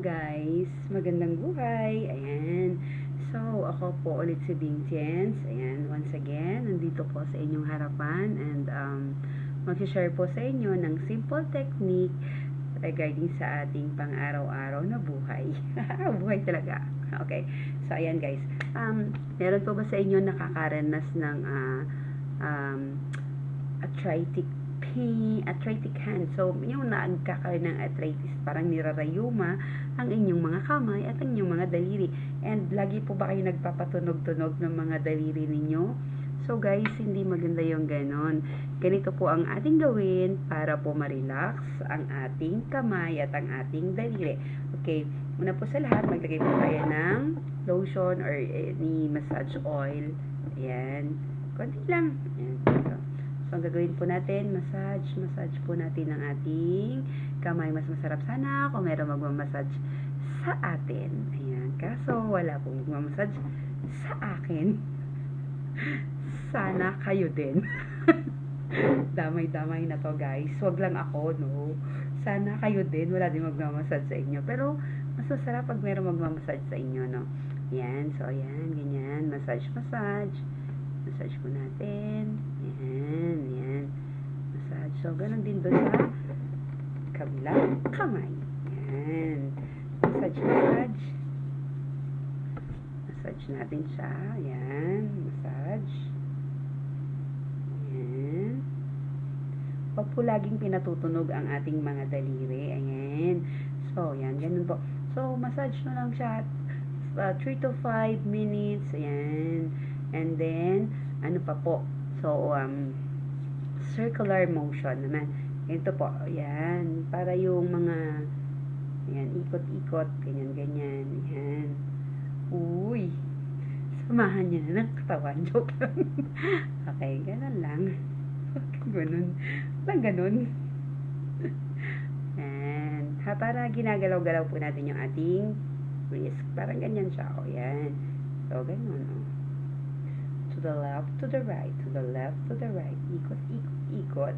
guys, magandang buhay. Ayan. So, ako po ulit si Bing Jens. Ayan, once again, nandito po sa inyong harapan and mag-share po sa inyo ng simple technique regarding sa ating pang-araw-araw na buhay. Buhay talaga. Okay. So, ayan guys. Meron po ba sa inyo nakakaranas ng arthritic pain, arthritic hand? So, yung nagkakaroon ng arthritis, parang nirarayuma ang inyong mga kamay at ang inyong mga daliri. And lagi po ba kayo nagpapatunog-tunog ng mga daliri ninyo? So guys, hindi maganda yung ganon. Ganito po ang ating gawin para po ma-relax ang ating kamay at ang ating daliri. Okay, una po sa lahat, maglagay po tayo ng lotion or any massage oil. Ayan, konti lang. Ayan, so, ang gagawin po natin, massage po natin ang ating kamay. Mas masarap sana kung meron magmamassage sa atin. Ayan, kaso wala pong magmamassage sa akin. Sana kayo din. Damay-damay na to guys. Wag lang ako, no? Sana kayo din, wala din magmamassage sa inyo. Pero, mas masarap pag meron magmamassage sa inyo, no? Ayan, so ayan, ganyan. Massage. Massage po natin. Ayan. Massage. So, ganun din doon sa kabilang kamay. Ayan. Massage. Massage natin siya. Ayan. Massage. Ayan. Huwag po laging pinatutunog ang ating mga daliri. Ayan. So, ayan. Ganun po. So, massage na lang siya 3 to 5 minutes. Ayan. And then, ano pa po? So, circular motion naman. Ito po. Ayan. Para yung mga ayan, ikot-ikot. Ganyan. Ayan. Uy. Samahan niya na ng katawan. Joke lang. Okay, ganun lang. Ganun. And, para ginagalaw-galaw po natin yung ating wrist. Parang ganyan siya. O, yan. So, ganun. O. To the left, to the right. To the left, to the right. Ikot. Ikot.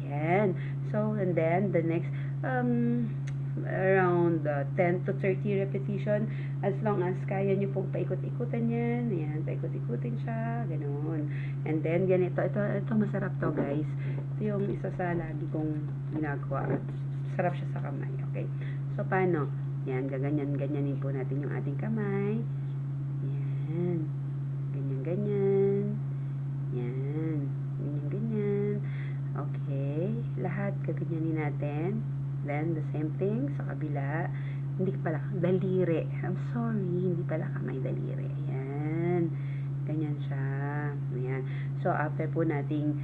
Yan. So, and then, the next, around 10 to 30 repetition, as long as kaya nyo pong paikot-ikutan yan. Ayan, paikot-ikutin siya, ganoon. And then, ganito, ito masarap to guys. Ito yung isa sa lagi kong ginagawa. Sarap siya sa kamay, okay? So, paano? Yan, ganyanin po natin yung ating kamay. Yan, ganyan. Yan, ganyan. Okay, lahat gaganyanin natin. Then, the same thing sa kabila. Hindi pala, daliri. I'm sorry, hindi pala kamay, daliri. Ayan. Ganyan siya. Ayan. So, after po nating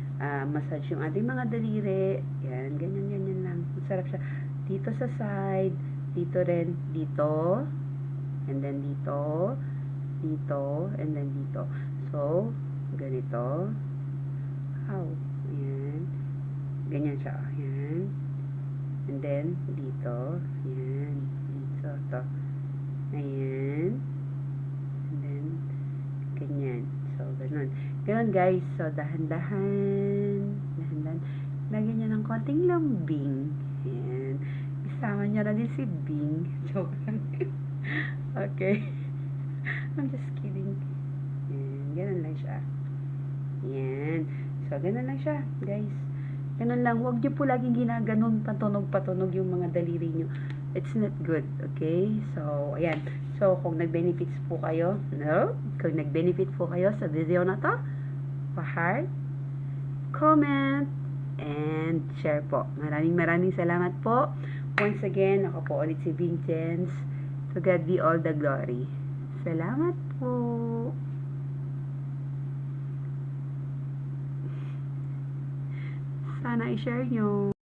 massage yung ating mga daliri, ayan, ganyan lang. Masarap siya. Dito sa side, dito rin, dito, and then dito, and then dito. So, ganito. How? Ayan. Ganyan siya. Ayan. And then, dito. Ayan. Dito. To. Ayan. And then, ganyan. So, ganun. Ganun, guys. So, dahan-dahan. Lagyan niya ng konting lambing. Ayan. Isama niya na din si Bing. Joke lang. Okay. I'm just kidding. Ayan. Ganun lang siya. Ayan. So, ganun lang siya, guys. Ganun lang, huwag niyo po laging ginaganon patunog yung mga daliri niyo. It's not good, okay? So, ayan. So, kung nag-benefits po kayo, kung nag-benefit po kayo sa video na to, pa-heart, comment, and share po. Maraming salamat po. Once again, ako po ulit si Bing Jens. To God be all the glory. Salamat po. Sana i-share nyo.